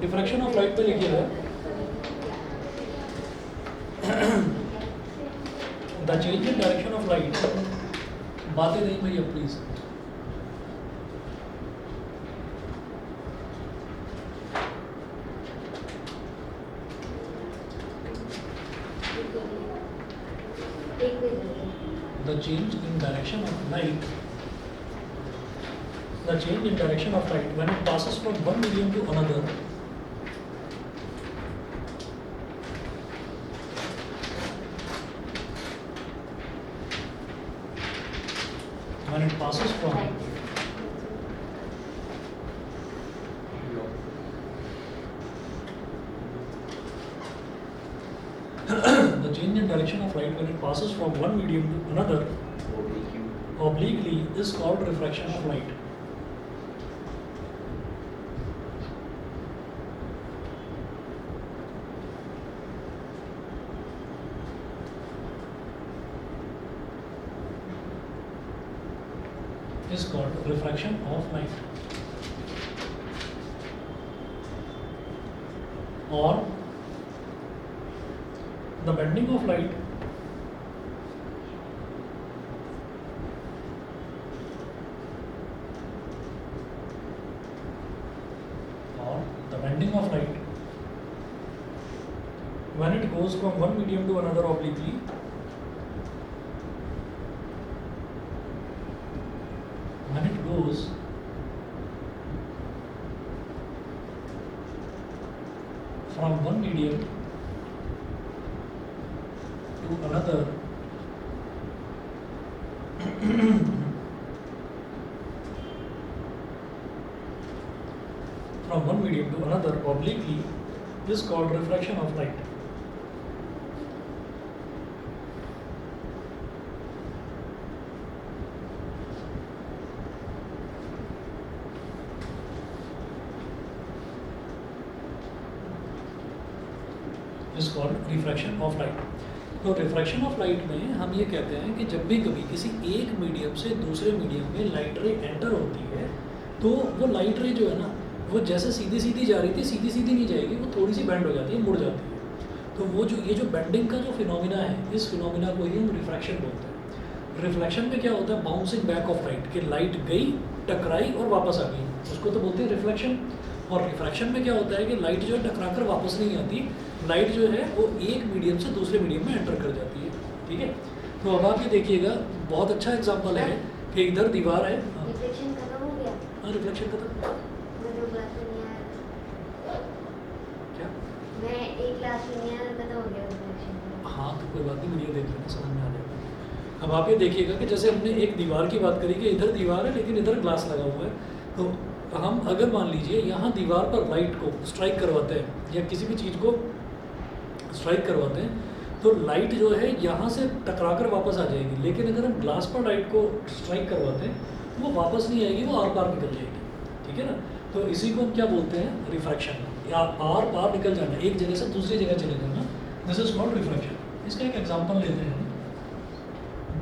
Refraction of light पे लिखिएगा the change in direction of light, बातें नहीं भैया please, the change in direction of light, the change in direction of light when it passes from one medium to another when it passes from the change in direction of light when it passes from one medium to another obliquely is called refraction of light. Is called refraction of light, or the bending of light when it goes from one medium to another obliquely when it goes from one medium to another from one medium to another obliquely is called refraction of light. Is called refraction of light. तो refraction of light में हम ये कहते हैं कि जब भी कभी किसी एक मीडियम से दूसरे मीडियम में लाइट रे एंटर होती है तो वो लाइट रे जो है ना वो जैसे सीधी सीधी जा रही थी सीधी सीधी नहीं जाएगी, वो थोड़ी सी बेंड हो जाती है, मुड़ जाती है। तो वो जो ये जो बेंडिंग का जो फिनोमिना है, इस फिनोमिना को ही हम रिफ्रैक्शन बोलते हैं। रिफ्लेक्शन में क्या होता है, बाउंसिंग बैक ऑफ लाइट, कि लाइट गई टकराई और वापस आ गई, उसको तो बोलते हैं रिफ्लेक्शन। और रिफ्रैक्शन में क्या होता है कि लाइट जो है टकरा कर वापस नहीं आती, लाइट जो है वो एक मीडियम से दूसरे मीडियम में एंटर कर जाती है। ठीक है, तो अब आप ये देखिएगा, बहुत अच्छा एग्जांपल है कि इधर दीवार है। रिफ्लेक्शन खत्म हो गया। हाँ, रिफ्लेक्शन खत्म। क्या मैं एक क्लास में नहीं आया, खत्म हो गया रिफ्लेक्शन। हाँ, तो कोई बात नहीं, वीडियो देख लेना, समझ में आ जाएगा। अब आप ये देखिएगा कि जैसे हमने एक दीवार की बात करी कि इधर दीवार है लेकिन इधर ग्लास लगा हुआ है, तो हम अगर मान लीजिए यहाँ दीवार पर लाइट को स्ट्राइक करवाते हैं या किसी भी चीज़ को स्ट्राइक करवाते हैं तो लाइट जो है यहाँ से टकरा कर वापस आ जाएगी। लेकिन अगर हम ग्लास पर लाइट को स्ट्राइक करवाते हैं तो वो वापस नहीं आएगी, वो आर पार निकल जाएगी। ठीक है ना, तो इसी को हम क्या बोलते हैं, रिफ्रैक्शन, या आर पार निकल जाना, एक जगह से दूसरी जगह चले जाना, दिस इज कॉल्ड रिफ्रैक्शन। इसका एक एग्जाम्पल लेते हैं,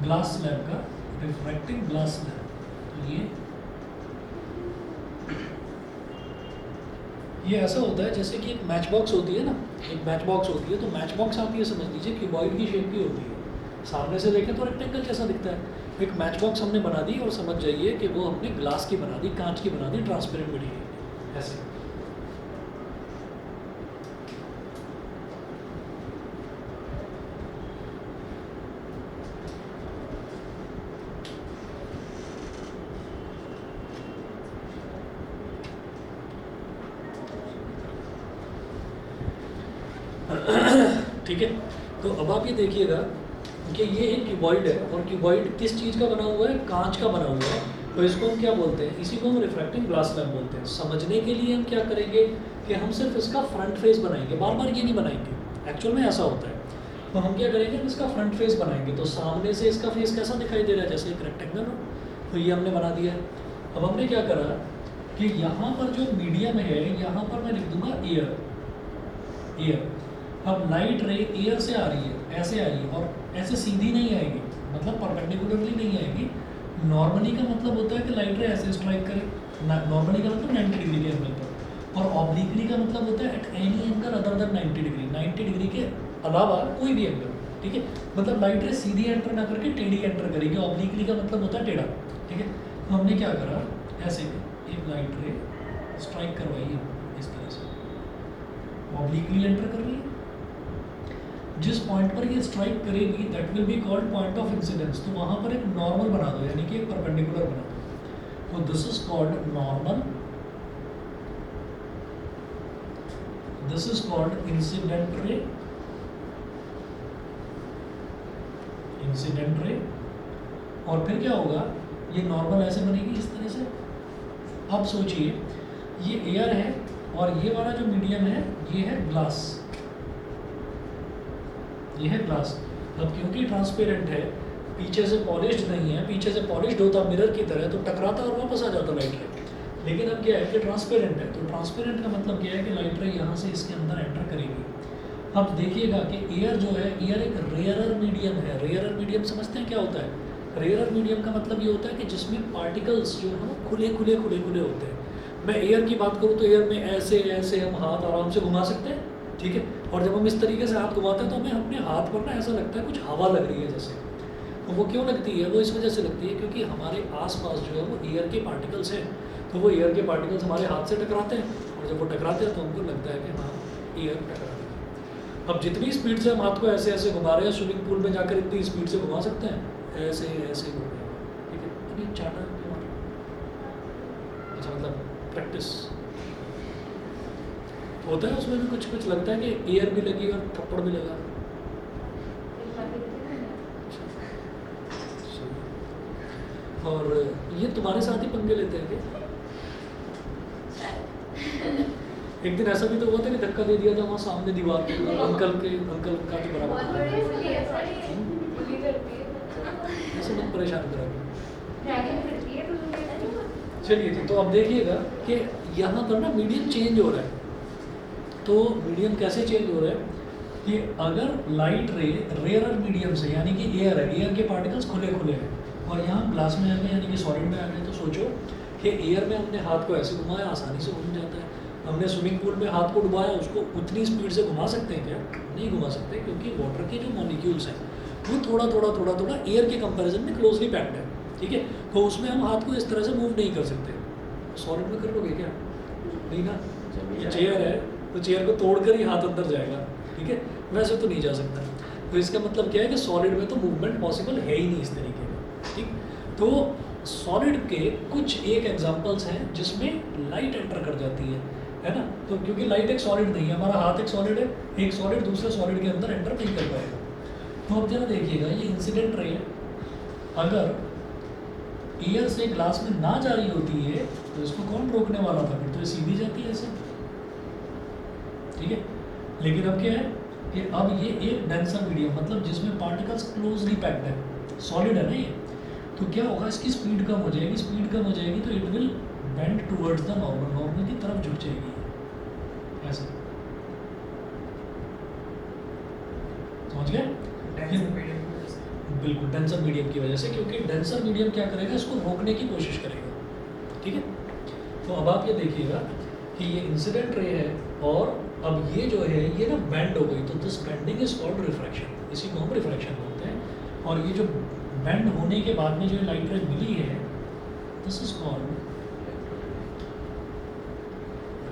ग्लास स्लैब का, रिफ्रैक्टिंग ग्लास स्लैब। ये ऐसा होता है जैसे कि एक मैच बॉक्स होती है ना, एक मैच बॉक्स होती है, तो मैच बॉक्स आप ये समझ लीजिए क्यूबॉइड की शेप की होती है, सामने से देखें तो रेक्टेंगल जैसा दिखता है। एक मैच बॉक्स हमने बना दी और समझ जाइए कि वो हमने ग्लास की बना दी, कांच की बना दी, ट्रांसपेरेंट मटेरियल ऐसे। ठीक है, तो अब आप ये देखिएगा कि ये एक क्यूबॉइड है और क्यूबॉइड किस चीज़ का बना हुआ है, कांच का बना हुआ है। तो इसको हम क्या बोलते हैं, इसी को हम रिफ्रैक्टिंग ग्लास स्लैब बोलते हैं। समझने के लिए हम क्या करेंगे कि हम सिर्फ इसका फ्रंट फेस बनाएंगे, बार बार ये नहीं बनाएंगे, एक्चुअल में ऐसा होता है। तो हम क्या करेंगे, हम इसका फ्रंट फेस बनाएंगे, तो सामने से इसका फेस कैसा दिखाई दे रहा है, जैसे एक रेक्टेंगल हो, तो ये हमने बना दिया है। अब हमने क्या करा कि यहाँ पर जो मीडियम है, यहाँ पर मैं लिख दूंगा एयर, एयर। अब लाइट रे एयर से आ रही है, ऐसे आई है, और ऐसे सीधी नहीं आएगी, मतलब परपेंडिकुलरली नहीं आएगी। नॉर्मली का मतलब होता है कि लाइट रे ऐसे स्ट्राइक करे, नॉर्मली का मतलब 90 डिग्री के एंगल पर। और ऑब्लिकली का मतलब होता है at any angle other than 90 degree, 90 degree के अलावा कोई भी एंगल, ठीक है। मतलब लाइट रे सीधी एंटर ना करके टेढ़ी एंटर करेगी। ऑब्लिकली का मतलब होता है टेढ़ा, ठीक है। तो हमने क्या करा, ऐसे एक लाइट रे स्ट्राइक करवाई है इस तरह से, ऑब्लिकली एंटर कर रही है। जिस पॉइंट पर ये स्ट्राइक करेगी that will be called point of incidence. तो वहाँ पर एक नॉर्मल बना दो, यानी कि एक परपेंडिकुलर बना दो। तो this is called normal, this is called incident ray, incident ray. और फिर क्या होगा, ये नॉर्मल ऐसे बनेगी इस तरह से। अब सोचिए ये एयर है और ये वाला जो मीडियम है ये है ग्लास, ये है ग्लास। अब क्योंकि ट्रांसपेरेंट है, पीछे से पॉलिश्ड नहीं है, पीछे से पॉलिश्ड होता मिरर की तरह तो टकराता और वापस आ जाता लाइट रे। लेकिन अब क्या है कि ट्रांसपेरेंट है, तो ट्रांसपेरेंट का मतलब क्या है कि लाइट रे यहाँ से इसके अंदर एंटर करेगी। अब देखिएगा कि एयर जो है, एयर एक रेयरर मीडियम है। रेयरर मीडियम समझते हैं क्या होता है? रेयरर मीडियम का मतलब ये होता है कि जिसमें पार्टिकल्स जो है खुले खुले होते हैं। मैं एयर की बात करूँ तो एयर में ऐसे ऐसे हम हाथ आराम से घुमा सकते हैं, ठीक है। और जब हम इस तरीके से हाथ घुमाते हैं तो हमें अपने हाथ पर ना ऐसा लगता है कुछ हवा लग रही है जैसे। तो वो क्यों लगती है? वो इस वजह से लगती है क्योंकि हमारे आसपास जो है वो एयर के पार्टिकल्स हैं। तो वो एयर के पार्टिकल्स हमारे हाथ से टकराते हैं और जब वो टकराते हैं तो हमको लगता है कि हाँ एयर टकरा रही है। अब जितनी स्पीड से हम हाथ को ऐसे ऐसे घुमा रहे हैं, स्विमिंग पूल में जाकर इतनी स्पीड से घुमा सकते हैं, ऐसे ऐसे घूमेगा, ठीक है। अभी चाटा अच्छा, मतलब प्रैक्टिस होता है उसमें भी कुछ कुछ लगता है कि एयर भी लगी और थप्पड़ भी लगा। और ये तुम्हारे साथ ही पंगे लेते हैं क्या? एक दिन ऐसा भी तो हुआ था कि धक्का दे दिया था वहाँ सामने दीवार के अंकल का के बराबर। ऐसे मत परेशान करा। चलिए जी, तो अब देखिएगा कि यहाँ पर ना मीडियम चेंज हो रहा है। तो मीडियम कैसे चेंज हो रहा है कि अगर लाइट रे रेयरर मीडियम से, यानी कि एयर है, एयर के पार्टिकल्स खुले खुले हैं और यहाँ ग्लास में आ गए यानी कि सॉलिड में आ गए, तो सोचो कि एयर में हमने हाथ को ऐसे घुमाया, आसानी से घूम जाता है। हमने स्विमिंग पूल में हाथ को डुबाया, उसको उतनी स्पीड से घुमा सकते हैं क्या? नहीं घुमा सकते, क्योंकि वाटर के जो मॉलिक्यूल्स हैं वो थोड़ा एयर के कंपैरिजन में क्लोजली पैक्ड है, ठीक है। तो उसमें हम हाथ को इस तरह से मूव नहीं कर सकते। सॉलिड में कर लोगे क्या? नहीं ना। ये चेयर है तो चेयर को तोड़कर ही हाथ अंदर जाएगा, ठीक है। वैसे तो नहीं जा सकता। तो इसका मतलब क्या है कि सॉलिड में तो मूवमेंट पॉसिबल है ही नहीं इस तरीके का, ठीक। तो सॉलिड के कुछ एक एग्जांपल्स हैं जिसमें लाइट एंटर कर जाती है ना। तो क्योंकि लाइट एक सॉलिड नहीं है, हमारा हाथ एक सॉलिड है, एक सॉलिड दूसरे सॉलिड के अंदर एंटर नहीं कर पाएगा। तो अब जरा देखिएगा, ये इंसिडेंट रे अगर एयर से ग्लास में ना जा रही होती है तो इसको कौन रोकने वाला था? फिर तो ये सीधी जाती है ऐसे, ठीक है। लेकिन अब क्या है कि अब ये एक डेंसर मीडियम, मतलब जिसमें पार्टिकल्स क्लोजली पैक्ड है, सॉलिड है ना ये, तो क्या होगा, इसकी स्पीड कम हो जाएगी। स्पीड कम हो जाएगी तो it will bend towards the normal, normal की तरफ झुक जाएगी ऐसे, समझ गए? बिल्कुल डेंसर मीडियम की वजह से, क्योंकि डेंसर मीडियम क्या करेगा, इसको रोकने की कोशिश करेगा, ठीक है। तो अब आप ये देखिएगा कि ये इंसिडेंट रे है और अब ये जो है ये ना बेंड हो गई, तो this bending is called refraction. इसी को हम रिफ्रैक्शन बोलते हैं। और ये जो बेंड होने के बाद में जो लाइट रे मिली है, दिस इज कॉल्ड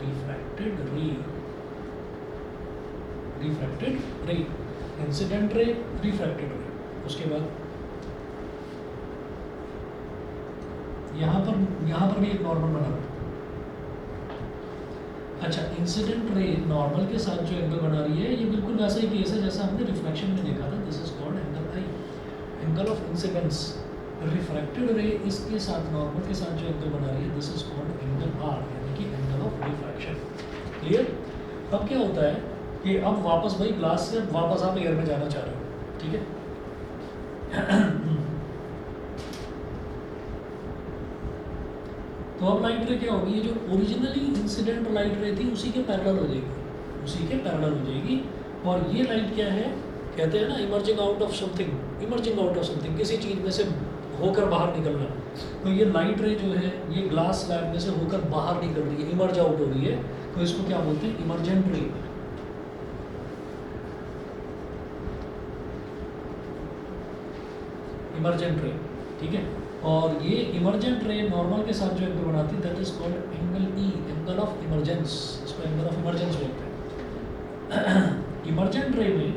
रिफ्रैक्टेड रे। रिफ्रैक्टेड रे, इंसिडेंट रे, रिफ्रैक्टेड रे। उसके बाद यहाँ पर भी एक नॉर्मल बना रहा है। अच्छा, इंसिडेंट रे नॉर्मल के साथ जो एंगल बना रही है, ये बिल्कुल वैसा ही केस है जैसा हमने रिफ्लेक्शन में देखा था। This is called angle I, angle of incidence. Refracted रे इसके साथ, नॉर्मल के साथ जो एंगल बना रही है, this is called angle r, यानी कि एंगल ऑफ रिफ्रैक्शन। क्लियर? अब क्या होता है कि अब वापस वही ग्लास से वापस आप एयर में जाना चाह रहे हो, ठीक है। तो अब लाइट रे क्या होगी, ये जो ओरिजिनली इंसिडेंट लाइट रे थी उसी के पैरेलल हो जाएगी, उसी के पैरेलल हो जाएगी। और ये लाइट क्या है, कहते हैं ना emerging out of something, emerging out of something, किसी चीज़ में से होकर बाहर निकलना। तो ये लाइट रे जो है ये ग्लास स्लैब में से होकर बाहर निकल रही है, इमर्ज आउट हो रही है। तो इसको क्या बोलते हैं? इमर्जेंट रे। इमर्जेंट रे, ठीक है। और ये इमर्जेंट रे नॉर्मल के साथ जो एंगल बनाती है that is called angle E, angle of emergence. इसको एंगल ऑफ इमरजेंस बोलते हैं। इमर्जेंट रे में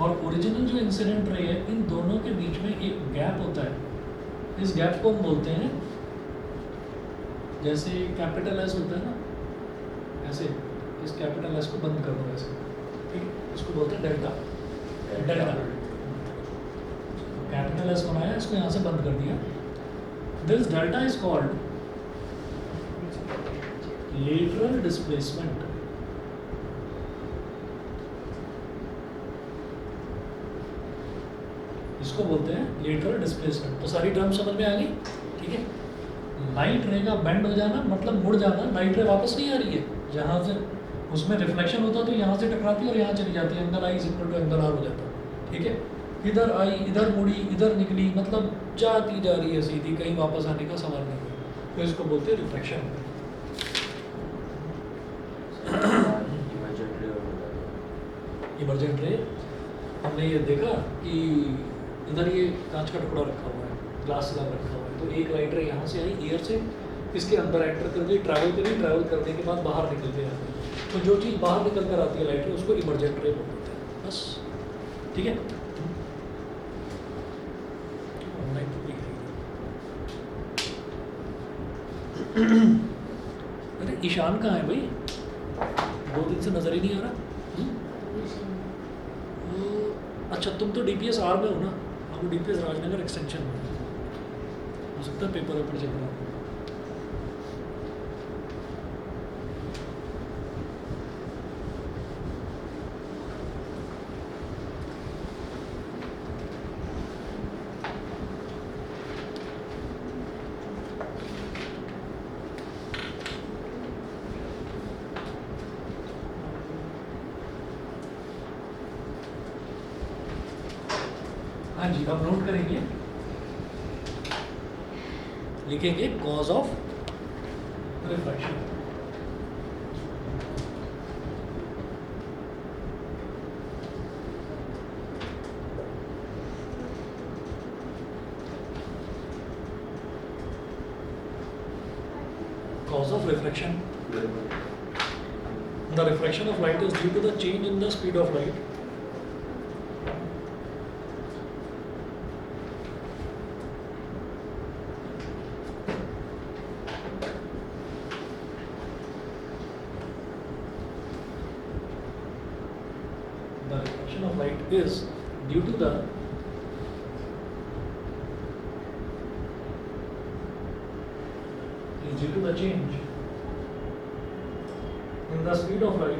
और ओरिजिनल जो इंसिडेंट रे है, इन दोनों के बीच में एक गैप होता है। इस गैप को हम बोलते हैं, जैसे कैपिटल एस होता है ना, ऐसे इस कैपिटल एस को बंद कर दो ऐसे, ठीक है, इसको बोलते हैं डेल्टा। डेल्टा कैपिटल एस बनाया, इसको यहाँ से बंद कर दिया। This delta is called lateral displacement. इसको बोलते हैं लेटरल डिस्प्लेसमेंट। तो सारी टर्म समझ में आ गई, ठीक है। लाइट रे का बेंड हो जाना मतलब मुड़ जाना, लाइट रे वापस नहीं आ रही है, जहाँ से उसमें रिफ्लेक्शन होता तो यहाँ से टकराती और यहाँ चली जाती है, angle i is equal to angle r हो जाता, ठीक है। इधर आई, इधर मुड़ी, इधर निकली, मतलब जाती जा रही है सीधी, कहीं वापस आने का सवाल नहीं है। तो इसको बोलते हैं रिफ्लेक्शन। इमर्जेंट रे, हमने ये देखा कि इधर ये कांच का टुकड़ा रखा हुआ है, ग्लास स्लैब रखा हुआ है, तो एक लाइट रे यहाँ से आई, एयर से इसके अंदर एंटर कर गई, ट्रैवल करी, ट्रैवल करने के बाद बाहर निकल के आती है। तो जो चीज़ बाहर निकल कर आती है लाइट रे, उसको इमर्जेंट रे बोलते हैं, बस, ठीक है। अरे ईशान कहाँ है भाई? 2 दिन से नज़र ही नहीं आ रहा। अच्छा, तुम तो DPS आर में हो ना? हम DPS राजनगर एक्सटेंशन में हो सकता है, पेपर वेपर चल रहा है। हाँ जी, अब नोट करेंगे, लिखेंगे cause of refraction. Cause of refraction. The refraction of light is due to the change in the speed of light. The refraction of light is due to the change in the speed of light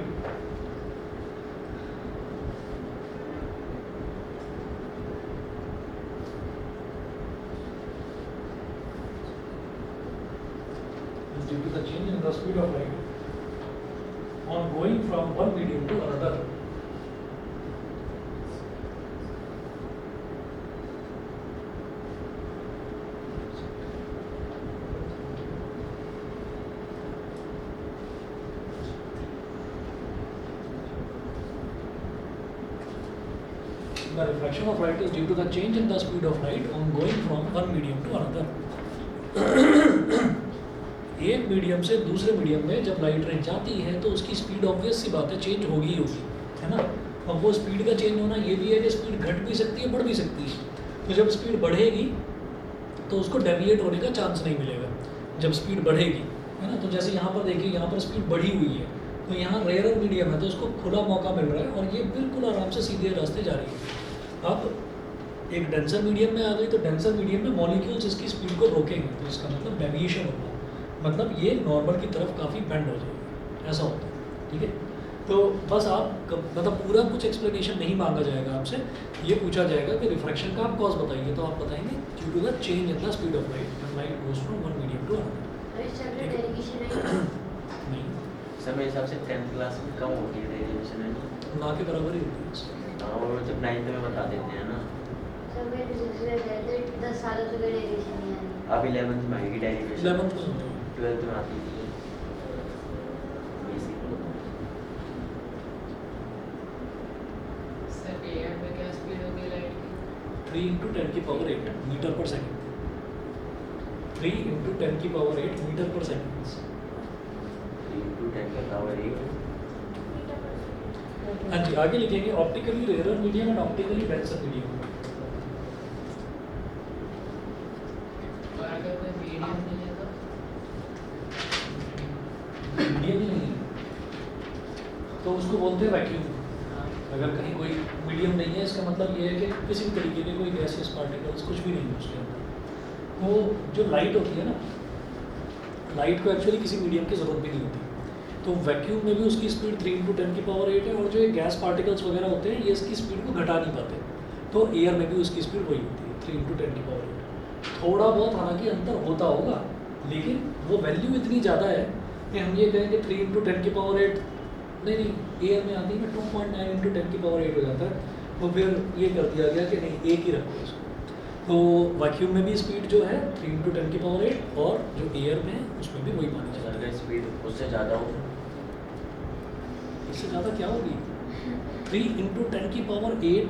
is due to the change in the speed of light on going from one medium to another. The refraction of light is due to the change in the speed of light on going from one medium to another. एक medium से दूसरे medium में जब light रे जाती है तो उसकी स्पीड ऑब्वियस सी बात है चेंज होगी ही होगी, है ना। अब वो स्पीड का चेंज होना ये भी है कि स्पीड घट भी सकती है, बढ़ भी सकती है। तो जब स्पीड बढ़ेगी तो उसको डेविएट होने का चांस नहीं मिलेगा जब स्पीड बढ़ेगी, है ना। तो जैसे यहाँ पर देखिए, यहाँ पर स्पीड बढ़ी हुई है तो यहाँ रेयर मीडियम है तो उसको खुला मौका मिल रहा है और ये बिल्कुल आराम से सीधे रास्ते जा रही है। अब एक डेंसर मीडियम में आ गई तो डेंसर मीडियम में मॉलिक्यूल्स इसकी स्पीड को रोकेंगे, तो इसका मतलब डेविएशन होगा, मतलब ये नॉर्मल की तरफ काफ़ी बेंड हो जाएगी, ऐसा होता है, ठीक है। तो बस आप मतलब पूरा कुछ एक्सप्लेनेशन नहीं मांगा जाएगा आपसे, ये पूछा जाएगा कि रिफ्रैक्शन का आप कॉज बताइए, तो आप बताएंगे due to the change in the speed of light when light goes from one medium to another. नहीं, सर मेरे हिसाब से 10th क्लास में कम होती है डेरिवेशन, है ना? ना के बराबर ही होती है। हाँ, वो जब 9th में बता देते हैं ना। सब मेरे 10 सालों से कोई डेरिवेशन नहीं आ रही। अब 11th में आएगी डेरिवेशन। 11th में समझो, 12th में आती थी बेसिक। सर एयर में क्या स्पीड होगी लाइट की? 3 × 10⁸ मीटर पर सेकंड। 3 × 10⁸ मीटर पर सेकंड। 3 × 10⁸ हाँ जी, आगे लिखेंगे optically rare medium and optically denser medium. और अगर कोई मीडियम नहीं है तो? मीडियम ही नहीं है तो उसको बोलते हैं वैक्यूम। हाँ। अगर कहीं कोई मीडियम नहीं है इसका मतलब ये है कि किसी भी तरीके के कोई गैसेस पार्टिकल्स कुछ भी नहीं है उसके अंदर। वो जो लाइट होती है ना, लाइट को एक्चुअली किसी मीडियम की ज़रूरत भी नहीं होती। तो वैक्यूम में भी उसकी स्पीड 3 × 10⁸ है, और जो ये गैस पार्टिकल्स वगैरह होते हैं ये इसकी स्पीड को घटा नहीं पाते। तो एयर में भी उसकी स्पीड वही होती है 3 × 10⁸। थोड़ा बहुत हालांकि अंतर होता होगा, लेकिन वो वैल्यू इतनी ज़्यादा है कि हम ये कहें कि 3 × 10⁸ नहीं, एयर में आती है 2.9 × 10⁸ हो जाता है। तो फिर ये कर दिया गया कि नहीं, एक ही रखो इसको। तो वैक्यूम में भी स्पीड जो है 3 × 10⁸, और जो एयर में है उसमें भी वही मानी जाती है। अगर स्पीड उससे ज़्यादा हो इससे ज़्यादा क्या होगी? 3 × 10⁸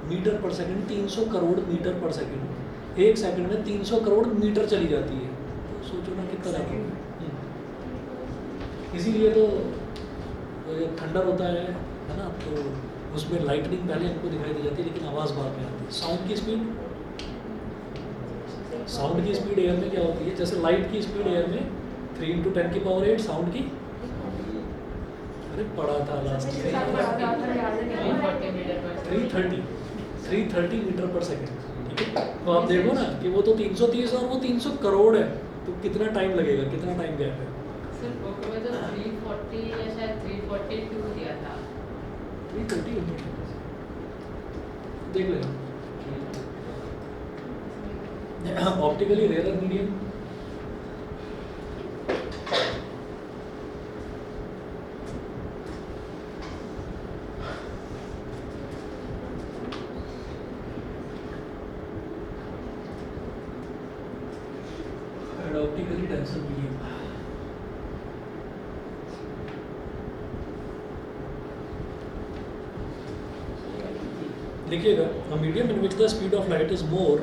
मीटर पर सेकंड, 300 करोड़ मीटर पर सेकंड। एक सेकंड में 300 करोड़ मीटर चली जाती है। तो सोचो ना कितना ज़्यादा होगा। इसीलिए तो थंडर होता है ना, तो उसमें लाइटनिंग पहले हमको दिखाई दी जाती है, लेकिन आवाज़ बाद में आती है। साउंड की स्पीड एयर में क्या होती है? जैसे लाइट की स्पीड एयर में 3 × 10⁸, साउंड की, अरे पढ़ा था लास्ट में, 340 मीटर पर 330 मीटर पर सेकंड। ठीक है, तो आप देखो ना कि वो तो 330 और वो 300 करोड़ है, तो कितना टाइम लगेगा, कितना टाइम गैप है? सर बुक में तो 340 या शायद 342 दिया था। 330 देख लेना। Optically rare medium, optically denser medium. देखिएगा, a medium in which the speed of light is more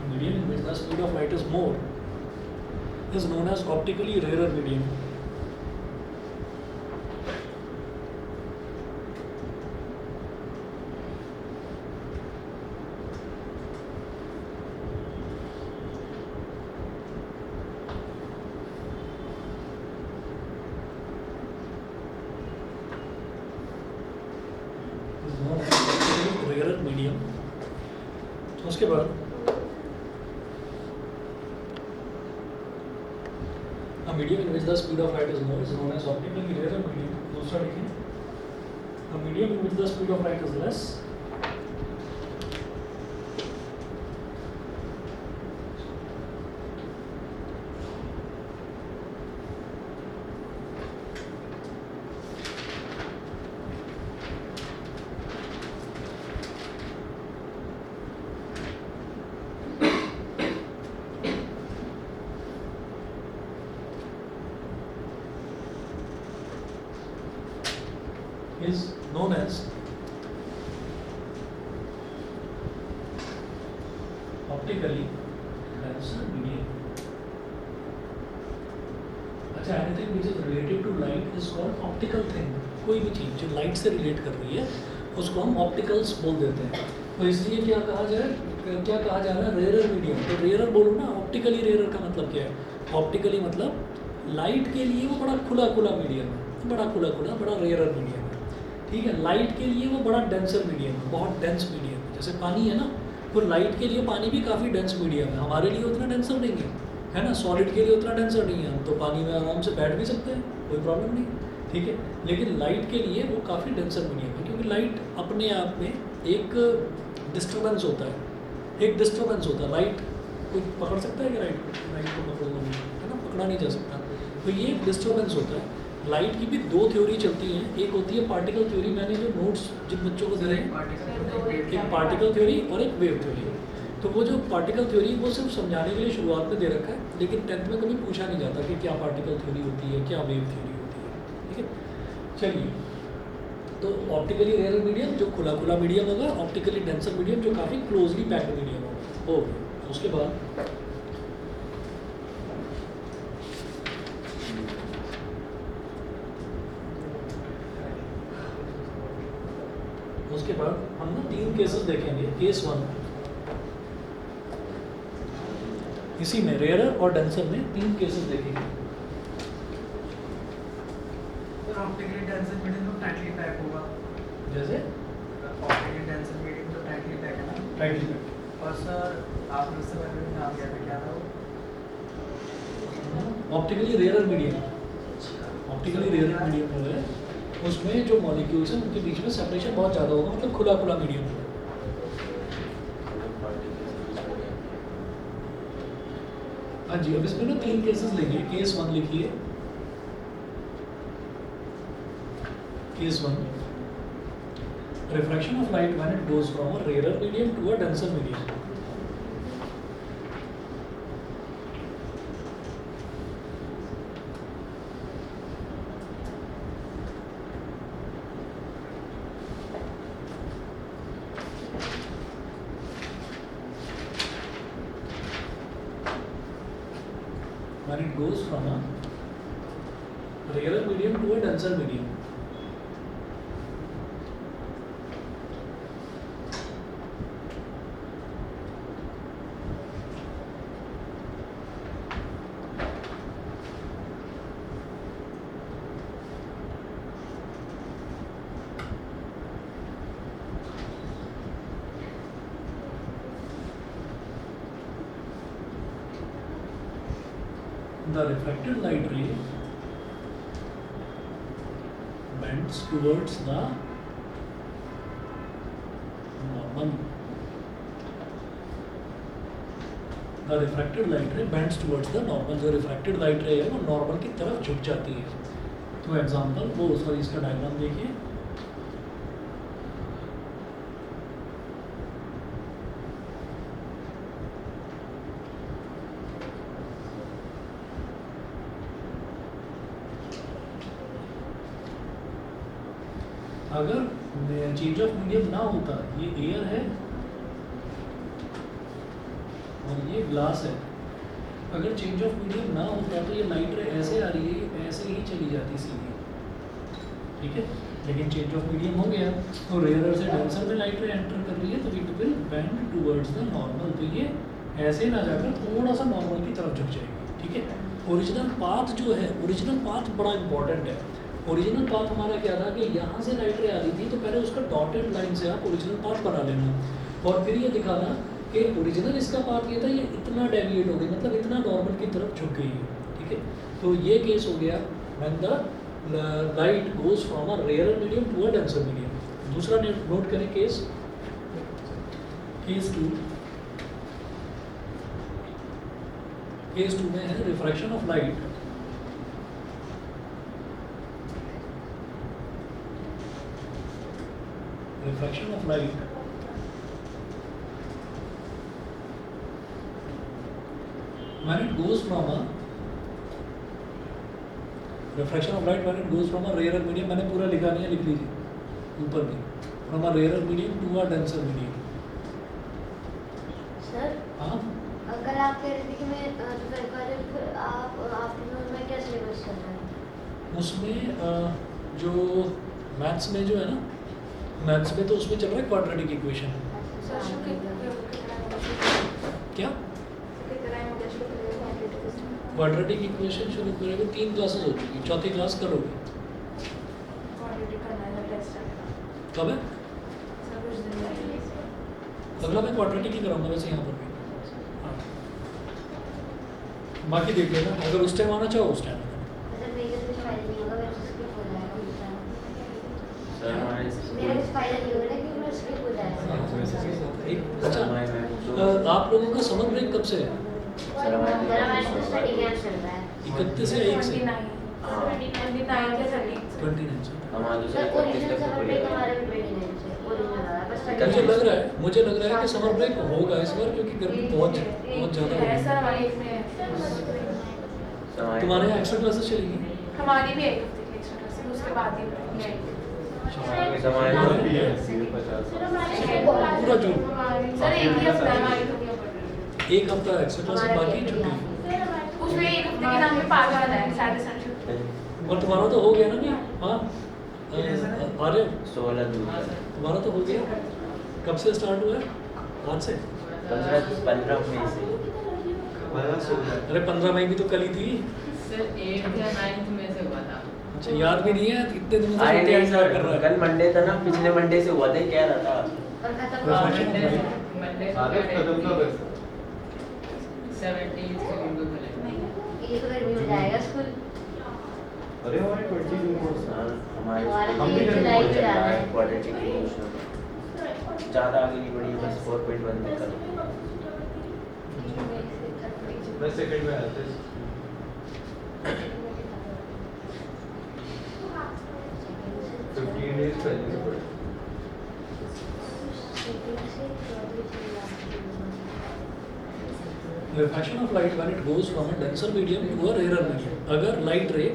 medium in which the speed of light is more is known as optically rarer medium. Is known as optically rarer medium. उसके बाद a medium in which the speed of light is more is known as optically rarer medium. दूसरा देखिए, a medium in which the speed of light is less is known as optically denser medium. अच्छा, anything which is related to light is called optical thing. कोई भी चीज़ जो light से relate कर रही है उसको हम ऑप्टिकल्स बोल देते हैं। तो इसलिए क्या कहा जाए, क्या कहा जा रहा है? Rare medium. तो रेयर बोलो ना, ऑप्टिकली रेयर का मतलब क्या है? ऑप्टिकली मतलब लाइट के लिए वो बड़ा खुला खुला मीडियम है, बड़ा खुला खुला, बड़ा रेयर मीडियम है। ठीक है, लाइट के लिए वो बड़ा डेंसर मीडियम है, बहुत डेंस मीडियम है। जैसे पानी है ना, तो लाइट के लिए पानी भी काफ़ी डेंस मीडियम है, हमारे लिए उतना डेंसर नहीं है ना। सॉलिड के लिए उतना डेंसर नहीं है, हम तो पानी में आराम से बैठ भी सकते हैं, कोई प्रॉब्लम नहीं। ठीक है, लेकिन लाइट के लिए वो काफ़ी डेंसर मीडियम है, क्योंकि लाइट अपने आप में एक डिस्टर्बेंस होता है, लाइट कोई पकड़ सकता है कि लाइट को पकड़ लो, है ना, पकड़ा नहीं जा सकता। तो ये एक डिस्टर्बेंस होता है। लाइट की भी दो थ्योरी चलती हैं, एक होती है पार्टिकल थ्योरी, मैंने जो नोट्स जिन बच्चों को दिए हैं, एक पार्टिकल थ्योरी और एक वेव थ्योरी। तो वो जो पार्टिकल थ्योरी वो सिर्फ समझाने के लिए शुरुआत में दे रखा है, लेकिन 10th में कभी पूछा नहीं जाता कि क्या पार्टिकल थ्योरी होती है, क्या वेव थ्योरी होती है, ठीक है। चलिए, तो ऑप्टिकली रेयर मीडियम जो खुला खुला मीडियम होगा, ऑप्टिकली डेंसर मीडियम जो काफ़ी क्लोजली पैक्ड मीडियम होगा। हो उसके बाद हम ना 3 केसेस देखेंगे। केस 1, इसी में रेयरर और डेंसर में 3 केसेस देखेंगे। ऑप्टिकली डेंसर मीडियम तो टाइटली पैक होगा, जैसे ऑप्टिकली डेंसर मीडियम तो टाइटली पैक है ना। Tightly pack. और सर आपने उससे पहले भी नाम लिया था, क्या था वो? Optically rarer medium, optically rarer medium हो गया, उसमें जो मॉलिक्यूल्स हैं उनके बीच में सेपरेशन बहुत ज़्यादा होगा, मतलब खुला खुला मीडियम होगा। हाँ जी, अब इसमें ना 3 केसेस लेंगे। केस 1 लिखिए। Case 1, refraction of light when it goes from a rarer medium to a denser medium. When it goes from a rarer medium to a denser medium. The refracted light ray bends towards the normal. The refracted light ray bends towards the normal. जो refracted light ray है वो normal की तरफ झुक जाती है। तो example वो सॉरी इसका डायग्राम देखिए। अगर चेंज ऑफ मीडियम ना होता, ये एयर है और ये ग्लास है, अगर चेंज ऑफ मीडियम ना होता तो ये लाइट रे ऐसे आ रही है, ऐसे ही चली जाती सीधी, ठीक है। लेकिन चेंज ऑफ मीडियम हो गया तो रेयरर से डेंसर में लाइट रे एंटर कर रही है, तो it will bend towards the normal. तो ये ऐसे ना जाकर थोड़ा सा नॉर्मल की तरफ झुक जाएगी, ठीक है। ओरिजिनल पाथ जो है, ओरिजिनल पाथ बड़ा इंपॉर्टेंट है। ओरिजिनल पाथ हमारा क्या था कि यहाँ से लाइट रे आ रही थी, तो पहले उसका डॉटेड लाइन से आप ओरिजिनल पाथ बना लेना और फिर ये दिखाना कि ओरिजिनल इसका पाथ ये था, ये इतना डेविएट हो गई, मतलब इतना नॉर्मल की तरफ झुक गई है, ठीक है। तो ये केस हो गया when the light goes from a rarer medium to a denser medium. दूसरा नोट करें केस 2। केस 2 में है refraction of light refraction of light when it goes from a refraction of light when it goes from a rarer medium, मैंने पूरा लिखा नहीं है, लिख लीजिए ऊपर भी, from a rarer medium to a denser medium। Sir हाँ, अगर आप कह रहे थे कि मैं आप आफ्टरनून में क्या सिलेबस चल रहा है? उसमें जो मैथ्स में जो है ना, मैथ्स में तो उसमें चल रहा है क्वाड्रेटिक इक्वेशन। क्या क्वाड्रेटिक इक्वेशन शुरू करेंगे? 3 क्लासेस हो चुकी, 4थी क्लास करोगे? कब है? अगला मैं क्वाड्रेटिक ही कराऊंगा वैसे यहाँ पर भी। हाँ, बाकी देख लेना, अगर उस टाइम आना चाहो उस टाइम। सर हमारे मेरा कुछ फायदा नहीं होगा ना, क्योंकि मैं स्लिप हो जाएगा। अच्छा आप लोगों का समर ब्रेक कब से है? मेरा मैच तो स्टडी कैंप चल रहा है। 31 से 1 से 29 से 29 से। हमारा दूसरा सर 31 ओरिजिनल तक समर तो ब्रेक पड़ेगा। हमारा भी 29 से ओरिजिनल आ रहा है, बस मुझे लग रहा है कि समर ब्रेक होगा इस बार, क्योंकि गर्मी बहुत ज़्यादा हो है सर, गई। हमारी इसमें तुम्हारे यहाँ एक्स्ट्रा क्लासेस चलेंगी? हमारी भी एक हफ्ते की एक्स्ट्रा क्लास, उसके बाद ही पूरा जून सर एक ही हफ्ता है हमारी तो। एक हफ्ता एक्स्ट्रा क्लासेस, बाकी छुट्टी। उसमें एक हफ्ते के नाम पे 5 वाला है सैटरडे संडे। और तुम्हारा तो हो गया ना? नहीं हाँ आर्य 16 जून तुम्हारा तो हो गया। कब से स्टार्ट हुआ है? आज से? 15 मई से। अरे 15 मई भी तो कल ही थी। सर 8 या 9 में से हुआ था। अच्छा याद भी नहीं है इतने दिन से अरे छुट्टियां नहीं इंतजार कर सर, रहा है। कल मंडे था ना, पिछले मंडे से हुआ था, कह रहा था। और खत्म हाँ, हो मंडे गया। मंडे आदत कदम का बस 17 से उनको खुलेगा। ये तो गर्मी में जाएगा स्कूल। अरे हमारे 20 जून को हाँ, हमारे हमारा हम भी भी जुलाई चल में रहा जाना है है। Quadratic equation. ज़्यादा आगे नहीं बढ़ी, बस 4.1 तक कर। मैं सेकंड में आया था 15 डेज पहले से पढ़ा। Refraction of light when it goes from a denser medium to a rarer medium. अगर लाइट रे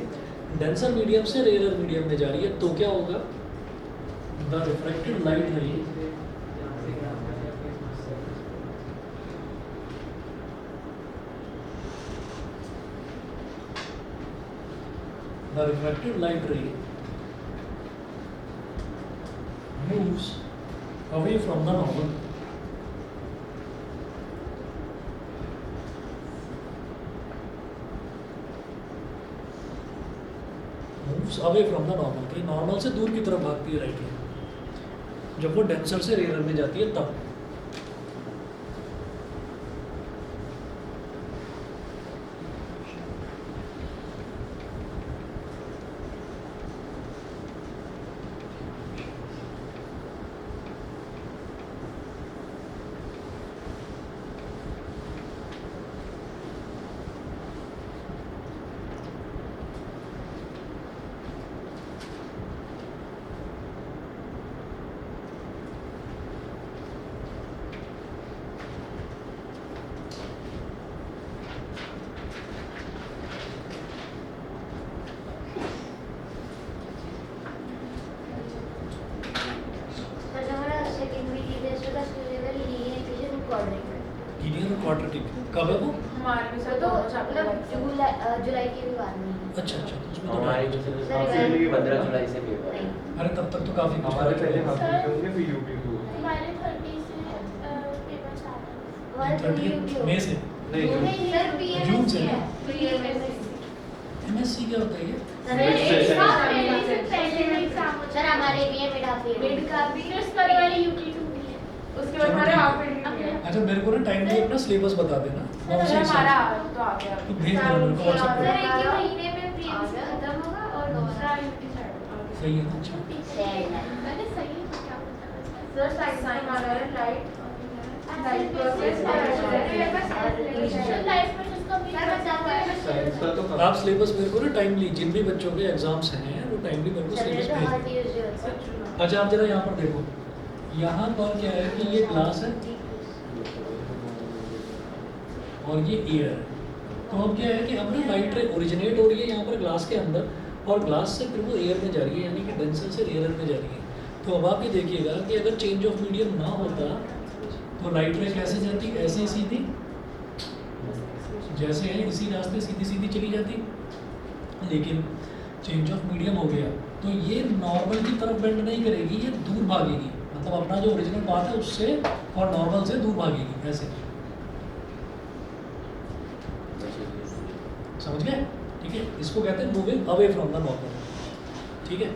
डेंसर मीडियम से रेयर मीडियम में जा रही है तो क्या होगा? द रिफ्रैक्टेड लाइट रे moves away from the normal. Moves away from the normal, कि नॉर्मल से दूर की तरफ भागती है राइट रे। जब वो डेंसर से रेयर में जाती है तब। सर जो हमारा सेकंड वीक टेस्ट का school level linear equation quadratic. Linear और क्वाड्रेटिक कब है वो? हमारे भी वो सर तो दोनों चैप्टर मतलब जुलाई के भी बाद में है। अच्छा अच्छा, तो उसमें तो हमारे टाइम है। सर, 15 जुलाई से पेपर है। नहीं। अरे तब तक तो काफी कुछ हमारे पता पहले चलेगा। हम होंगे फिर यूपी को। हमारे 30 मई से नहीं जून। सर जून से है। ना? एमएससी क्या होता है ये? सर हमारे भी है मिड हाफ ईयर। उसके बाद हमारे हाफ अच्छा मेरे को ना टाइम में अपना सिलेबस बता देना, मैं उसी हिसाब हमारा से तो आ गया तो भेज देना मेरे को व्हाट्सएप सर पे। एक ही महीने में प्रीवियस खत्म होगा और दूसरा सही है ना? अच्छा सैड है। सर साइंस हमारा है लाइट प्रोसेस साइंस का तो आप सिलेबस मेरे को ना टाइमली, जिन भी बच्चों के एग्जाम्स हैं वो टाइमली मेरे को सिलेबस सर भेज हर दें। ट्यूसडे होता है। अच्छा आप जरा यहाँ पर देखो, यहाँ पर क्या है कि ये क्लास है और ये एयर है। तो अब क्या है कि अब ना लाइट रे ओरिजिनेट हो रही है यहाँ पर ग्लास के अंदर और ग्लास से फिर वो एयर में जा रही है, यानी कि डेंसर से एयर में जा रही है। तो अब आप ये देखिएगा कि अगर चेंज ऑफ मीडियम ना होता तो लाइट रे कैसे जाती? ऐसे सीधी, जैसे है इसी रास्ते सीधी सीधी चली जाती। लेकिन चेंज ऑफ मीडियम हो गया तो ये नॉर्मल की तरफ बेंड नहीं करेगी, ये दूर भागेगी, मतलब अपना जो ओरिजिनल पाथ है उससे और नॉर्मल से दूर भागेगी ऐसे। समझ गए? ठीक है, इसको कहते हैं moving away from the normal. ठीक है,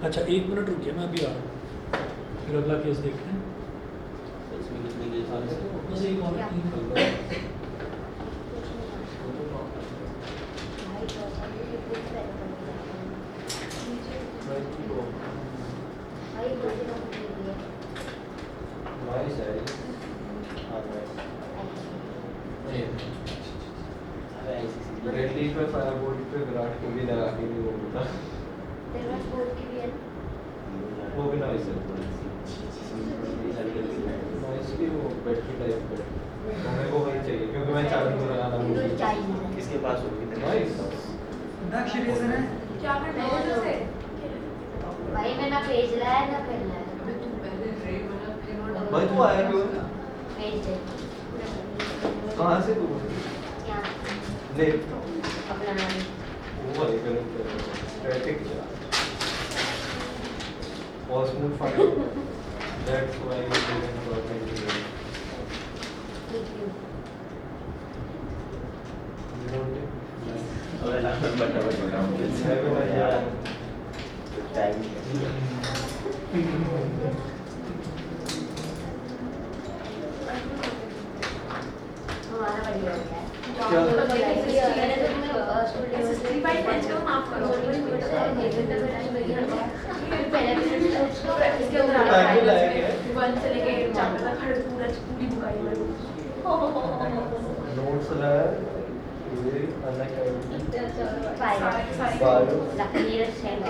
अच्छा 1 मिनट रुकिए, मैं अभी आ रहा हूँ, फिर अगला केस देखते हैं। इसमें कितने केस आ रहे हैं? बस एक और 3 भाई 30 पे फायरबोल्ट पे विराट कोहली लगा के नहीं वो होता तेरे पास बोर्ड की भी है वो भी नॉइस है नॉइस भी वो बैटरी टाइप पे तो मेरे को वही चाहिए क्योंकि मैं चार्ज में लगाना तो हूँ चाहिए किसके पास होगी नॉइस दक्ष रीजन है क्या करना है उसे? भाई मैं ना पेज लाया ना पेन लाया अबे तू पहले रे वाला फिर भाई तू आया क्यों पेज दे कहाँ से तू क्या ले अपना नाम वो वाली करें स्टैटिक और smooth file that's why you didn't work in लिख यू अबे ना बता टाइम हमारा बढ़िया हो गया क्या? मैंने तो तुम्हें स्टूडियो से भाई टेंस को माफ करो पहले इसके ऊपर टाइम लाया क्या? 1 से लेके 8 चैप्टर तक हर पूरी बुक आई है नोट्स लाया ये अलग फाइल बायो लकीर सेंड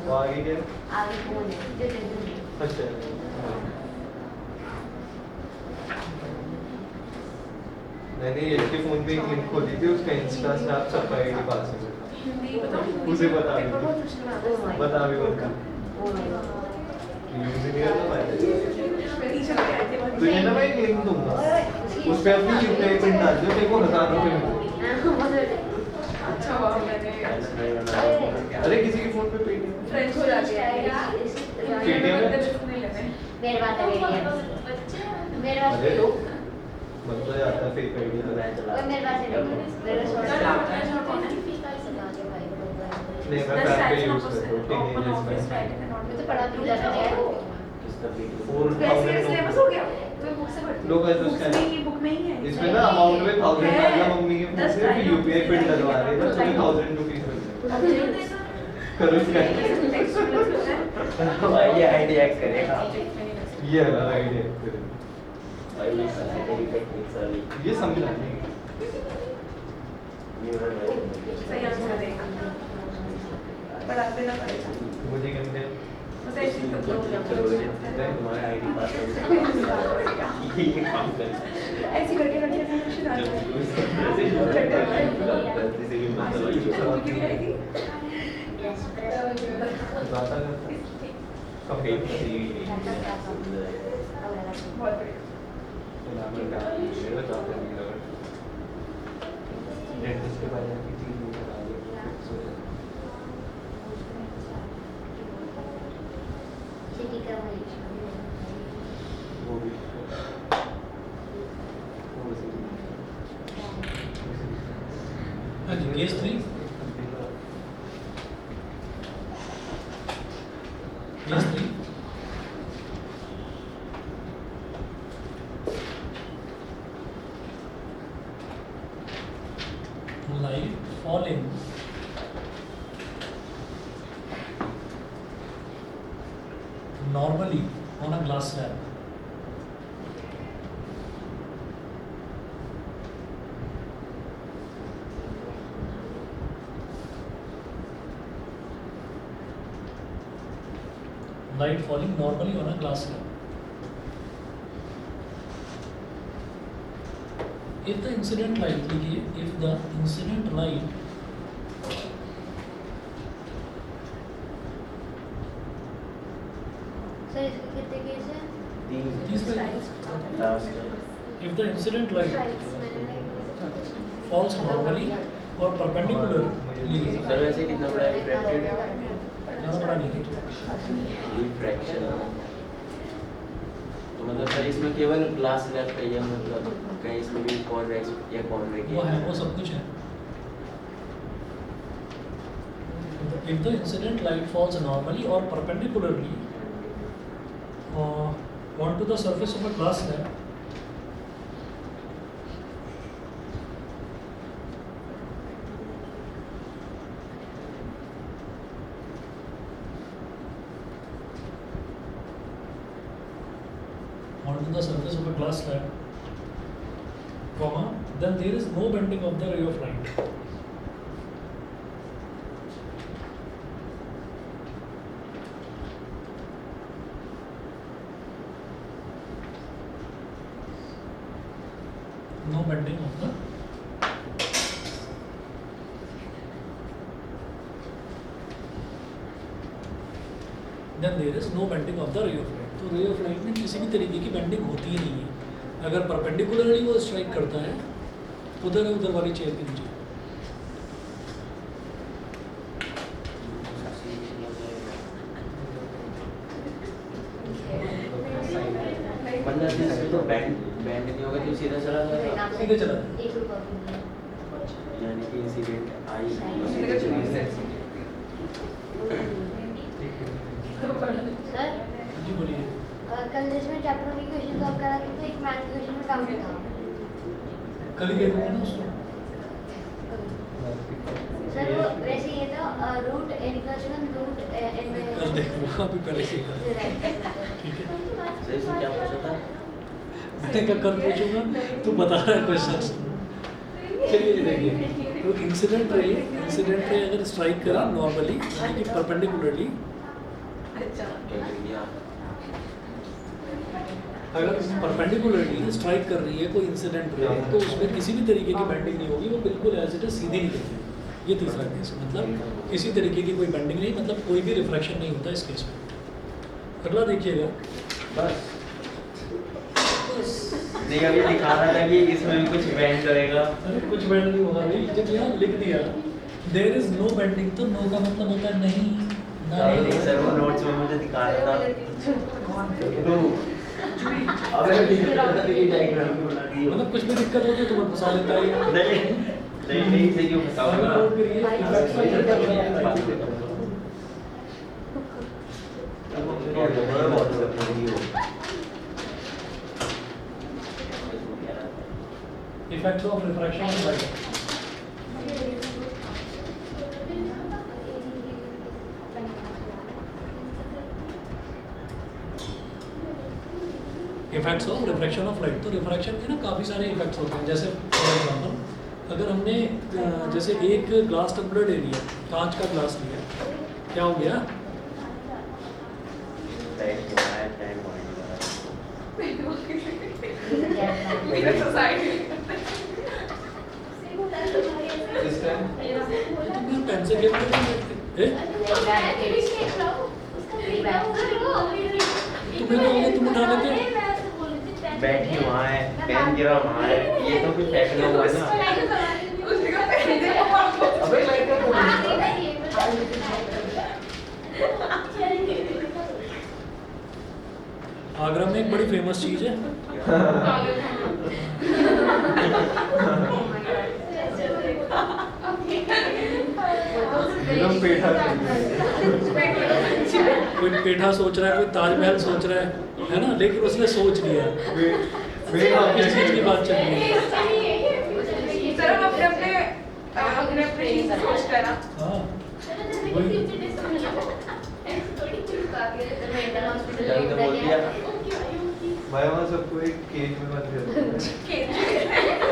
वो आगे क्या आगे कौन है जो जल्दी अच्छा मैंने इसके फोन पे एक लिंक खोली थी उसका इंस्टा स्नैप सबका आईडी पास है हिंदी बताओ उसे बता भी पेपर बहुत मुश्किल आता है बता भी बता ओ माय गॉड यूज ही नहीं करना पाया टीचर कह रहे थे तुझे ना मैं एक लिंक दूंगा उस पे अपनी यूपीआई पिन डाल दो तेरे को 1000 रुपए मिलेंगे अच्छा हुआ मैंने अरे किसी के फोन पे पेटीएम फ्रेंड्स हो जाती है पेटीएम है मेरे पास है मेरे पास अरे तो बन तो जाता है फेक आईडी तो मैं चला ओए मेरे पास है मेरे पास नहीं मैं पैन पे यूज करता हूँ टीनेजर्स में मैं तो पढ़ा भी जाता है किसका वीडियो 4000 सिलेबस हो गया मैं बुक से पढ़ती लोग ऐसे बुक scan- में ही बुक में ही है इसमें ना अमाउंट में 1000 है। डालना मम्मी के फोन 10 से फिर यूपीआई पिन टाइम। डलवा रहे थे तो 1000 रुपीस मिलते करो स्कैन भाई ये आईडी हैक करेगा ये है आईडिया भाई ये सारी टेक्निक्स वाली ये समझा नहीं न्यूरल सही आंसर देगा पढ़ाते ना पड़ेगा मुझे कहते हैं बस ऐसे ही तो तुम्हारा आईडी पासवर्ड ये काम कर ऐसे करके करके ट्यूशन आ गलती से भी मतलब कितनी आई थी यस ज़्यादा करता कभी बहुत बढ़िया तो नाम है क्या ये बताते हैं मेरा डेंटिस्ट के बारे में चीज़ नहीं बता दी सिटी का वही वो भी वो भी हाँ जी case 3 case 3 light falling normally on a glass slab. Light falling normally on a glass slab. If the incident light, देखिए, if the incident light sir इसके कितने केस हैं तीस पे last if the incident light falls normally or perpendicularly, sir वैसे कितना बड़ा refracted ज़्यादा बड़ा नहीं है। रिफ्रैक्शन तो मतलब सर इसमें केवल ग्लास स्लैब का ही है मतलब कहीं इसमें भी कॉन्वेक्स या कॉन्वेक्स वो है, वो सब कुछ है। If the incident light falls normally or perpendicularly onto the surface of a glass slab, onto the surface of a glass slab, comma, then there is no bending of the ray of light. No bending of the then there is no bending of the ray of light. तो ray of light में किसी भी तरीके की bending होती ही नहीं है। अगर परपेंडिकुलरली वो स्ट्राइक करता है उधर वाली चेयर के नीचे, मतलब जिसमें तो बैंड नहीं होगा तो सीधा चला जाएगा। सीधे चला जाए। एक भी कॉपी नहीं है। यानी कि इंसिडेंट आई सर जी बोलिए। कल जिसमें चैप्टर में क्वेश्चन सॉल्व करा तो एक मैथ क्वेश्चन में डाउट था। कल ही देखूंगा ना उसको। सर वो वैसे ये था रूट इक्वेशन रूट कल देखूंगा, अभी पहले से कर। ठीक है। सही से क्या पूछा था? मैंने कहा कल पूछूंगा, तू बता रहा है क्वेश्चन। चलिए ये देखिए, तो इंसिडेंट रे अगर स्ट्राइक करा नॉर्मली यानी कि परपेंडिकुलरली, अगर परपेंडिकुलरली स्ट्राइक कर रही है कोई इंसिडेंट रे तो उसमें किसी भी तरीके की बेंडिंग नहीं होगी, वो बिल्कुल एज इट इज सीधी निकलेगी। ये तीसरा केस, मतलब किसी तरीके की कोई बेंडिंग नहीं, मतलब कोई भी रिफ्रैक्शन नहीं होता इस केस में। अगला देखिएगा, बस नहीं अभी दिखा रहा था कि इसमें भी कुछ बैंड करेगा। अरे कुछ बेंड नहीं होगा भाई, जब यहाँ लिख दिया देयर इज नो बेंडिंग तो नो का मतलब होता है नहीं। नहीं सर वो नोट्स में मुझे दिखा रहा था। तो अबे डायग्राम भी बना दी। मतलब कुछ भी दिक्कत होगी तो मैं फंसा देता है। नहीं से क्यों फंसाऊंगा? Effects of refraction of light. Effects of refraction of light. तो रिफ्रैक्शन के ना काफ़ी सारे इफेक्ट्स होते हैं। जैसे फॉर एग्जांपल अगर हमने जैसे एक ग्लास टम्बलर ले लिया, कांच का ग्लास लिया, क्या हो गया? तुम पेन से खेल रहे तुम्हें क्या हो गया, तुम उठा लेते। बैठी वहाँ है, पेन गिरा वहाँ है, ये तो कुछ फेंकना हुआ है ना। अबे आगरा में एक बड़ी फेमस चीज़ है, कोई पेठा सोच रहा है, कोई ताजमहल सोच रहा है ना, लेकिन उसने सोच लिया। किस चीज़ की बात चल रही है? सर हम अपने चीज़ सोचते हैं ना। हाँ वही। तो बोल दिया भाई वहाँ सबको एक केज में मत कर।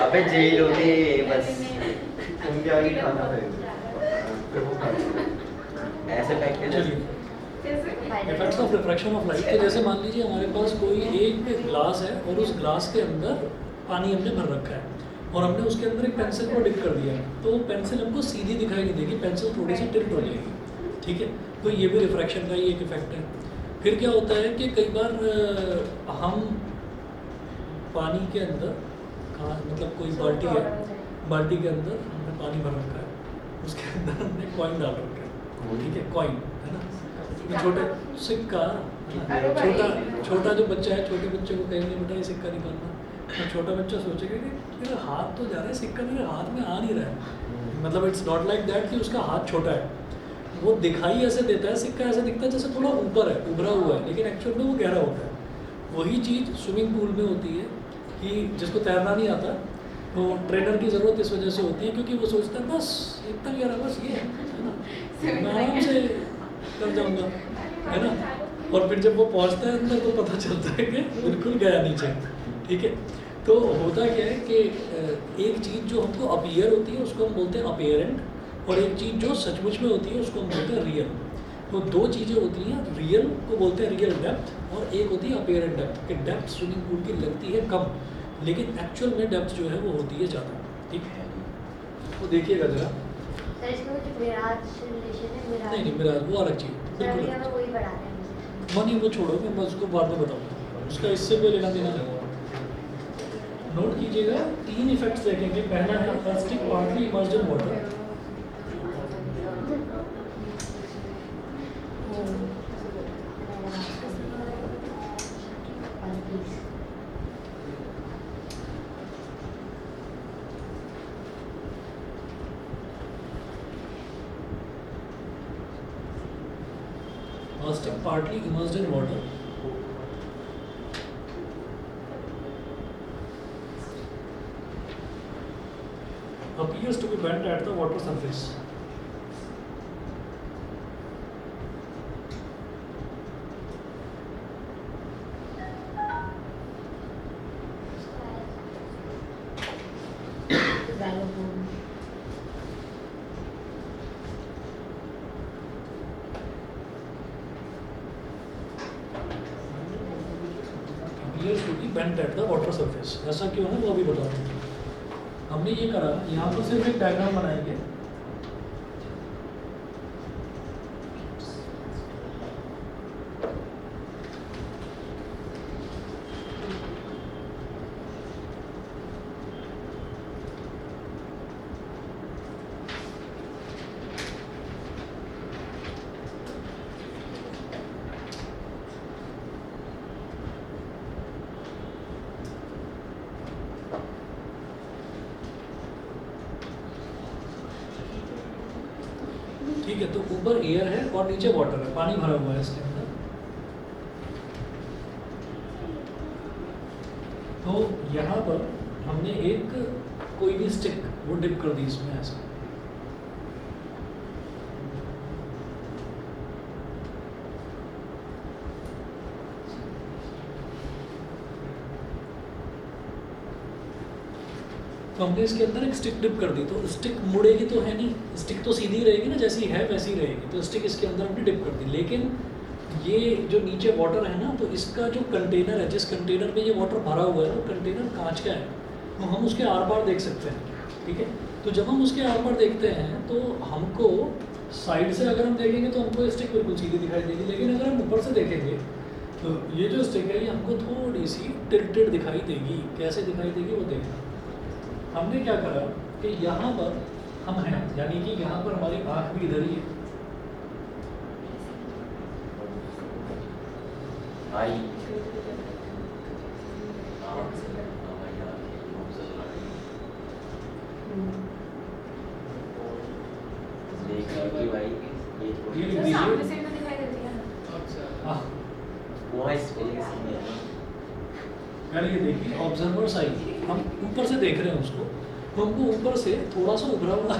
अबे जेल होगी बस। उनके आगे खाना है। ऐसे package effects of refraction of light. तो जैसे मान लीजिए हमारे पास कोई एक ग्लास है और उस ग्लास के अंदर पानी हमने भर रखा है और हमने उसके अंदर एक पेंसिल को डिप कर दिया है, तो वो पेंसिल हमको सीधी दिखाई नहीं देगी, पेंसिल थोड़ी सी टिल्ट हो जाएगी। ठीक है, तो ये भी रिफ्रैक्शन का ही एक इफेक्ट है। फिर क्या होता है कि कई बार हम पानी के अंदर मतलब कोई बाल्टी है, बाल्टी के अंदर हमने पानी भर रखा है, उसके अंदर हमने कॉइन डाल रखा है। ठीक है, कॉइन है ना, ये छोटे सिक्का, छोटा जो बच्चा है, छोटे बच्चे को कहेंगे बेटा ये सिक्का निकालना, तो छोटा बच्चा सोचेगा कि मेरा हाथ तो जा रहा है, सिक्का मेरे हाथ में आ नहीं रहा है। मतलब इट्स नॉट लाइक दैट कि उसका हाथ छोटा है, वो दिखाई ऐसे देता है, सिक्का ऐसे दिखता है जैसे थोड़ा ऊपर है, उभरा हुआ है, लेकिन एक्चुअल में वो गहरा होता है। वही चीज़ स्विमिंग पूल में होती है कि जिसको तैरना नहीं आता तो ट्रेनर की ज़रूरत इस वजह से होती है क्योंकि वो सोचता है बस इतना गहरा, बस ये है ना, मैं आराम से कर जाऊँगा, है ना। और फिर जब वो पहुँचता है अंदर तो पता चलता है कि बिल्कुल गया नीचे। ठीक है, तो होता क्या है कि एक चीज़ जो हमको अपीयर होती है उसको हम बोलते हैं अपीयरेंट, और एक चीज़ जो सचमुच में होती है उसको हम बोलते हैं रियल। तो दो चीज़ें होती हैं, रियल को बोलते हैं रियल डेप्थ, और एक होती है अपीयरेंट डेप्थ, कि डेप्थ स्विमिंग पूल की लगती है कम, लेकिन एक्चुअल में डेप्थ जो है वो होती है ज़्यादा। ठीक है, तो देखिएगा जरा। सर इसमें जो मिराज रिलेशन है, मिराज नहीं मेरा वो अलग चीज़, सर बिल्कुल अभी अलग हमें वही पढ़ा रहे हैं। चीज़। मनी वो छोड़ो, मैं उसको बाद में बताऊँगा, उसका इससे भी लेना देना नहीं। नोट कीजिएगा, 3 इफेक्ट्स देखेंगे। पहला है plastic partly emerged in water. Plastic partly immersed in water. Appears to be bent at the water surface. Appears to be bent at the water surface. ऐसा क्यों है वो अभी बताते हैं। हमने ये करा, यहाँ पर सिर्फ एक डायग्राम बनाएंगे। ठीक है, तो ऊपर एयर है और नीचे वाटर है, पानी भरा हुआ है इसके अंदर। तो यहाँ पर हमने एक कोई भी स्टिक वो डिप कर दी इसमें ऐसा। तो हमने इसके अंदर एक स्टिक डिप कर दी, तो स्टिक मुड़ेगी तो है नहीं, स्टिक तो सीधी रहेगी ना, जैसी है वैसी रहेगी। तो स्टिक इसके अंदर हमने डिप कर दी, लेकिन ये जो नीचे वाटर है ना, तो इसका जो कंटेनर है, जिस कंटेनर में ये वाटर भरा हुआ है, वो कंटेनर कांच का है, तो हम उसके आर पार देख सकते हैं। ठीक है, तो जब हम उसके आर पार देखते हैं तो हमको साइड से अगर हम देखेंगे तो हमको स्टिक बिल्कुल सीधी दिखाई देगी, लेकिन अगर हम ऊपर से देखेंगे तो ये जो स्टिक है ये हमको थोड़ी सी टिल्टेड दिखाई देगी। कैसे दिखाई देगी वो देखना। हमने क्या करा कि यहाँ पर हम हैं, यानी कि यहाँ पर हमारी आँख भी इधर ही है। आई देखिए भाई ये ये लिख तो दीजिए। सामने से तो दिखाई देती है। हाँ, वॉइस स्पेस में यानी ये देखिए ऑब्जर्वर साइड, हम ऊपर से देख रहे हैं उसको, तो हमको ऊपर से थोड़ा सा उभरा हुआ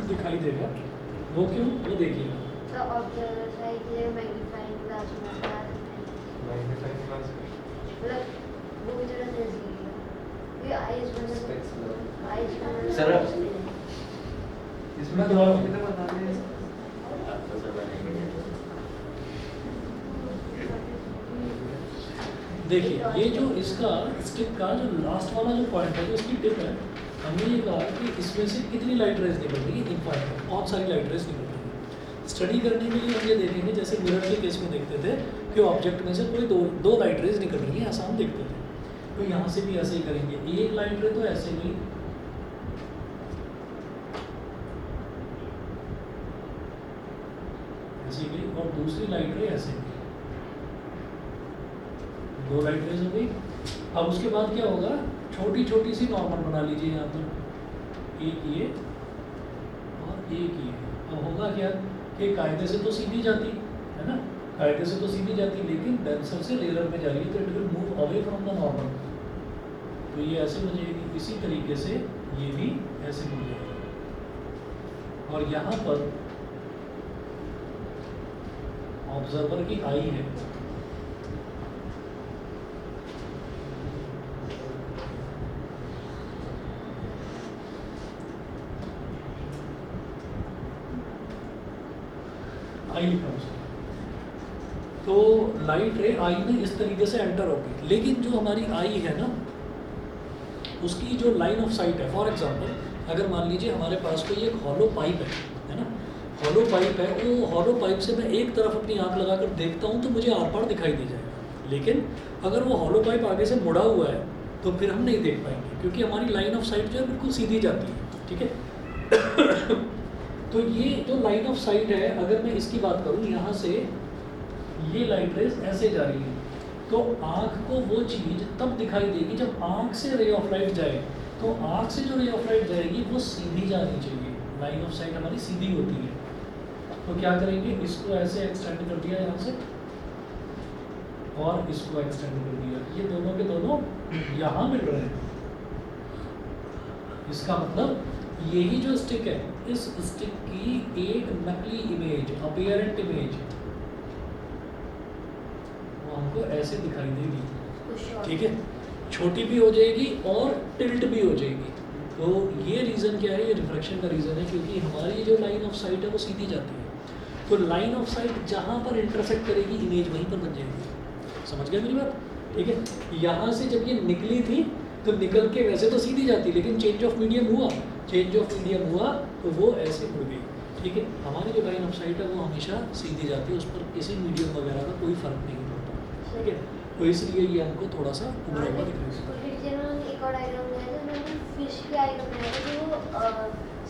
दिखाई देगा। वो क्यों, वो देखिएगा। तो ऑब्जर्वर साइड ये मैग्नीफाइंग ग्लास में आता है, मैग्नीफाइंग ग्लास मतलब वो भी जरा से दिखेगा। ये आईज Specs में में। आईज में सर, इसमें दोबारा कितने बता दें? तो सर बनाएंगे। देखिए ये जो इसका स्टिक का जो लास्ट वाला जो पॉइंट है, जो इसकी टिप है, हमने ये कहा कि इसमें से कितनी लाइट रेज निकल रही है, इनफाइनाइट, बहुत सारी लाइट रेज निकल रही है। स्टडी करने के लिए हम ये देखेंगे, जैसे मिरर के केस में देखते थे कि ऑब्जेक्ट में से कोई दो लाइट रेज निकल रही है, ऐसा हम देखते थे। तो यहाँ से भी ऐसे ही करेंगे, एक लाइट रे तो ऐसे नहीं, ऐसी गई, और दूसरी लाइट रे ऐसे गई, 2 लाइट रेज हो गई। अब उसके बाद क्या होगा, छोटी छोटी सी नॉर्मल बना लीजिए यहाँ पर, एक ये और एक ये। अब होगा क्या कि कायदे से तो सीधी जाती है ना, कायदे से तो सीधी जाती, लेकिन डेंसर से लेयर में जा रही है, तो it will move away from the normal. तो ये ऐसे हो जाएगी, इसी तरीके से ये भी ऐसे हो जाएगी। और यहाँ पर ऑब्जर्वर की आई है, आई लिखा है उसमें। तो लाइट रे आई में इस तरीके से एंटर होगी, लेकिन जो हमारी आई है ना उसकी जो लाइन ऑफ साइट है, फॉर एग्जांपल अगर मान लीजिए हमारे पास कोई एक हॉलो पाइप है ना, हॉलो पाइप है, वो हॉलो पाइप से मैं एक तरफ अपनी आंख लगाकर देखता हूँ तो मुझे आर पार दिखाई दे जाएगा, लेकिन अगर वो हॉलो पाइप आगे से मुड़ा हुआ है तो फिर हम नहीं देख पाएंगे, क्योंकि हमारी लाइन ऑफ साइट जो है बिल्कुल सीधी जाती है, ठीक है। तो ये जो लाइन ऑफ साइट है, अगर मैं इसकी बात करूँ, यहाँ से ये लाइट रेज ऐसे जा रही है, तो आँख को वो चीज़ तब दिखाई देगी जब आँख से रे ऑफ लाइट जाए, तो आँख से जो रे ऑफ लाइट जाएगी वो सीधी जानी चाहिए, लाइन ऑफ साइट हमारी सीधी होती है। तो क्या करेंगे, इसको ऐसे एक्सटेंड कर दिया यहाँ से और इसको एक्सटेंड कर दिया, ये दोनों के दोनों यहाँ मिल रहे हैं। इसका मतलब यही जो स्टिक है, इस स्टिक की एक नकली इमेज, अपीयरेंट इमेज, वो हमको ऐसे दिखाई देगी, ठीक है, छोटी भी हो जाएगी और टिल्ट भी हो जाएगी। तो ये रीज़न क्या है, ये रिफ्रैक्शन का रीज़न है, क्योंकि हमारी जो लाइन ऑफ साइट है वो सीधी जाती है, तो लाइन ऑफ साइट जहाँ पर इंटरसेक्ट करेगी इमेज वहीं पर बन जाएगी। समझ गए मेरी बात, ठीक है। यहाँ से जब ये निकली थी तो निकल के वैसे तो सीधी जाती, लेकिन चेंज ऑफ मीडियम हुआ, चेंज ऑफ मीडियम हुआ तो वो ऐसे मुड़ गई, ठीक है। हमारी जो लाइन ऑफ साइट है वो हमेशा सीधी जाती है, उस पर किसी मीडियम वगैरह का कोई फर्क नहीं पड़ता, ठीक है। तो इसलिए ये हमको थोड़ा सा उभरा हुआ दिख रहा है। एक और डायग्राम बनाया था, मैंने फिश के आई का बनाया था जो वो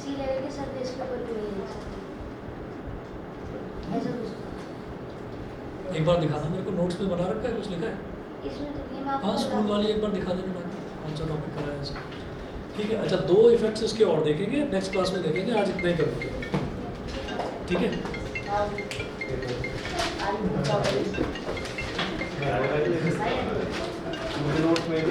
सी लेवल के सरफेस के ऊपर भी नहीं है, ऐसा कुछ। एक बार दिखाना मेरे को, नोट्स में बना रखा है, कुछ लिखा है? इसमें तो ये मैं आपको हाँ, स्कूल वाली एक बार दिखा देना बाकी कौन सा टॉपिक कराया है इसका, ठीक है। अच्छा, 2 इफेक्ट्स इसके और देखेंगे नेक्स्ट क्लास में, देखेंगे, आज इतना ही करेंगे, ठीक है। मुझे नोट्स में भी